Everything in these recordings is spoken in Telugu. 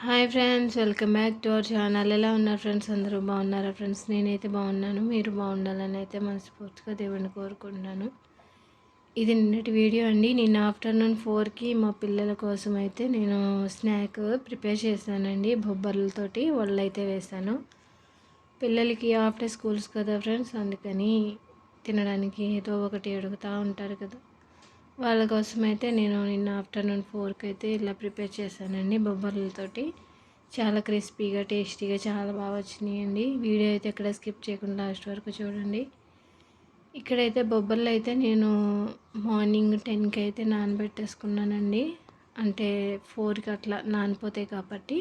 Hi friends, welcome back to our channel. ఎలా ఉన్నారు ఫ్రెండ్స్? అందరూ బాగున్నారా ఫ్రెండ్స్? నేనైతే బాగున్నాను. మీరు బాగుండాలని అయితే మనస్ఫూర్తిగా దేవుడిని కోరుకుంటున్నాను. ఇది నిన్నటి వీడియో అండి. నిన్న ఆఫ్టర్నూన్ 4కి మా పిల్లల కోసం అయితే నేను స్నాక్ ప్రిపేర్ చేశానండి. బొబ్బర్లతోటి వడలైతే వేశాను. పిల్లలకి హాఫ్ డే స్కూల్స్ కదా ఫ్రెండ్స్, అందుకని తినడానికి ఏదో ఒకటి అడుగుతూ ఉంటారు కదా, వాళ్ళ కోసం అయితే నేను నిన్న ఆఫ్టర్నూన్ 4కి అయితే ఇలా ప్రిపేర్ చేశానండి బొబ్బర్లతోటి. చాలా క్రిస్పీగా టేస్టీగా చాలా బాగా వచ్చినాయండి. వీడియో అయితే ఎక్కడ స్కిప్ చేయకుండా లాస్ట్ వరకు చూడండి. ఇక్కడైతే బొబ్బర్లు అయితే నేను మార్నింగ్ 10కి అయితే నానబెట్టేసుకున్నానండి. అంటే 4కి అట్లా నానిపోతాయి కాబట్టి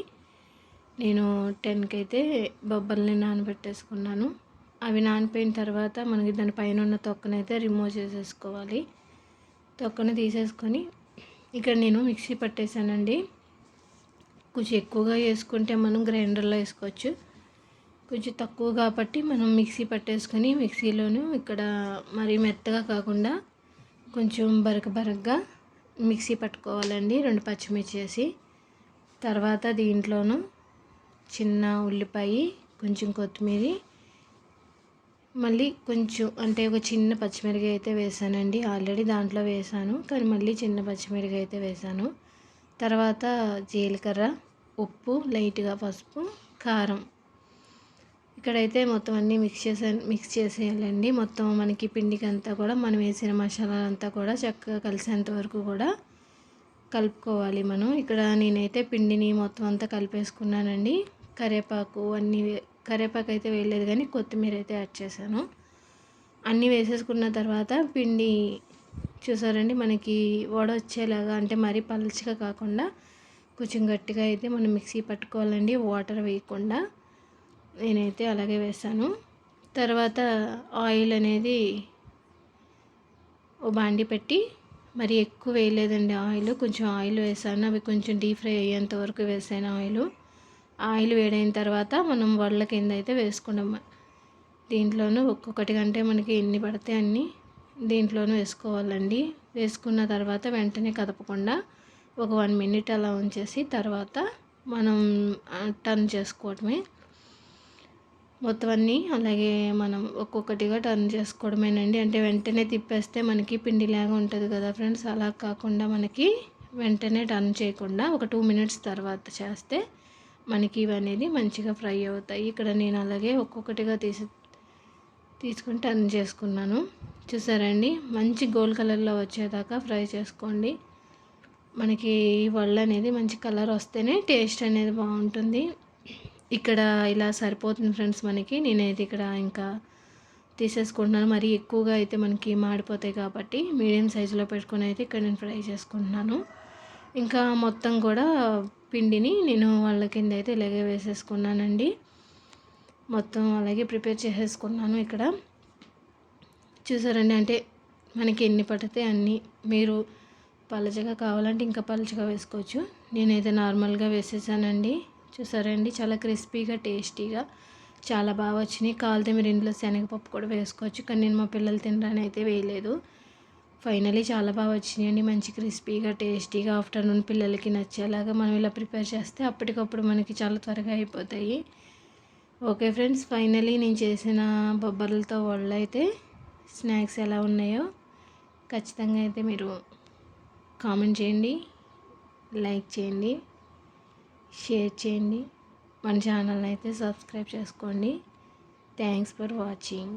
నేను 10కి అయితే బొబ్బర్లని నానబెట్టేసుకున్నాను. అవి నానిపోయిన తర్వాత మనకి దానిపైన ఉన్న తొక్కనైతే రిమూవ్ చేసేసుకోవాలి. తొక్కను తీసేసుకొని ఇక్కడ నేను మిక్సీ పట్టేశానండి. కొంచెం ఎక్కువగా వేసుకుంటే మనం గ్రైండర్లో వేసుకోవచ్చు. కొంచెం తక్కువ కాబట్టి మనం మిక్సీ పట్టేసుకొని మిక్సీలోను ఇక్కడ మరీ మెత్తగా కాకుండా కొంచెం బరకగా మిక్సీ పట్టుకోవాలండి. 2 పచ్చిమిర్చి వేసి తర్వాత దీంట్లోనూ చిన్న ఉల్లిపాయ, కొంచెం కొత్తిమీర, మళ్ళీ కొంచెం అంటే ఒక చిన్న పచ్చిమిరకాయ అయితే వేసానండి. ఆల్రెడీ దాంట్లో వేసాను, కానీ మళ్ళీ చిన్న పచ్చిమిరకాయ అయితే వేసాను. తర్వాత జీలకర్ర, ఉప్పు, లైట్గా పసుపు, కారం. ఇక్కడైతే మొత్తం అన్నీ మిక్స్ చేసేయాలండి. మొత్తం మనకి పిండికి అంతా కూడా మనం వేసిన మసాలాలంతా కూడా చక్కగా కలిసేంత వరకు కూడా కలుపుకోవాలి మనం. ఇక్కడ నేనైతే పిండిని మొత్తం అంతా కలిపేసుకున్నానండి. కరివేపాకు కరివేపాకు అయితే వేయలేదు, కానీ కొత్తిమీర అయితే యాడ్ చేశాను. అన్నీ వేసేసుకున్న తర్వాత పిండి చూసారండి, మనకి వడ వచ్చేలాగా, అంటే మరీ పలుచగా కాకుండా కొంచెం గట్టిగా అయితే మనం మిక్సీ పట్టుకోవాలండి, వాటర్ వేయకుండా. నేనైతే అలాగే వేసాను. తర్వాత ఆయిల్ అనేది ఓ బాండి పెట్టి, మరి ఎక్కువ వేయలేదండి ఆయిల్, కొంచెం ఆయిల్ వేసాను. అవి కొంచెం డీప్ ఫ్రై అయ్యేంత వరకు వేసాను ఆయిల్ వేడైన తర్వాత మనం వడల కింద అయితే వేసుకున్నాం. దీంట్లోనూ ఒక్కొక్కటి కంటే మనకి ఎన్ని పడితే అన్ని దీంట్లోనూ వేసుకోవాలండి. వేసుకున్న తర్వాత వెంటనే కదపకుండా ఒక 1 మినిట్ అలా ఉంచేసి తర్వాత మనం టర్న్ చేసుకోవడమే. మొత్తం అన్నీ అలాగే మనం ఒక్కొక్కటిగా టర్న్ చేసుకోవడమేనండి. అంటే వెంటనే తిప్పేస్తే మనకి పిండిలాగా ఉంటుంది కదా ఫ్రెండ్స్, అలా కాకుండా మనకి వెంటనే టర్న్ చేయకుండా ఒక 2 మినిట్స్ తర్వాత చేస్తే మనకి ఇవి అనేది మంచిగా ఫ్రై అవుతాయి. ఇక్కడ నేను అలాగే ఒక్కొక్కటిగా తీసుకుని టర్న్ చేసుకున్నాను. చూసారండి, మంచి గోల్డ్ కలర్లో వచ్చేదాకా ఫ్రై చేసుకోండి. మనకి వడలు అనేది మంచి కలర్ వస్తేనే టేస్ట్ అనేది బాగుంటుంది. ఇక్కడ ఇలా సరిపోతుంది ఫ్రెండ్స్ మనకి. నేనైతే ఇక్కడ ఇంకా తీసేసుకుంటున్నాను. మరీ ఎక్కువగా అయితే మనకి మాడిపోతాయి కాబట్టి మీడియం సైజులో పెట్టుకుని అయితే ఇక్కడ నేను ఫ్రై చేసుకుంటున్నాను. ఇంకా మొత్తం కూడా పిండిని నేను వాళ్ళ కింద అయితే ఇలాగే వేసేసుకున్నానండి. మొత్తం అలాగే ప్రిపేర్ చేసేసుకున్నాను. ఇక్కడ చూసారండి, అంటే మనకి ఎన్ని పడితే అన్నీ, మీరు పలచగా కావాలంటే ఇంకా పలచగా వేసుకోవచ్చు. నేనైతే నార్మల్గా వేసేసానండి. చూసారండి, చాలా క్రిస్పీగా టేస్టీగా చాలా బాగా వచ్చినాయి. కావాలితే మీరు ఇంట్లో శనగపప్పు కూడా వేసుకోవచ్చు, కానీ నేను మా పిల్లలు తినడానికి అయితే వేయలేదు. ఫైనలీ చాలా బాగా వచ్చినాయండి, మంచి క్రిస్పీగా టేస్టీగా. ఆఫ్టర్నూన్ పిల్లలకి నచ్చేలాగా మనం ఇలా ప్రిపేర్ చేస్తే అప్పటికప్పుడు మనకి చాలా త్వరగా అయిపోతాయి. ఓకే ఫ్రెండ్స్, ఫైనలీ నేను చేసిన బొబ్బర్లతో వడలు అయితే స్నాక్స్ ఎలా ఉన్నాయో ఖచ్చితంగా అయితే మీరు కామెంట్ చేయండి, లైక్ చేయండి, షేర్ చేయండి, మన ఛానల్ని అయితే సబ్స్క్రైబ్ చేసుకోండి. Thanks for watching.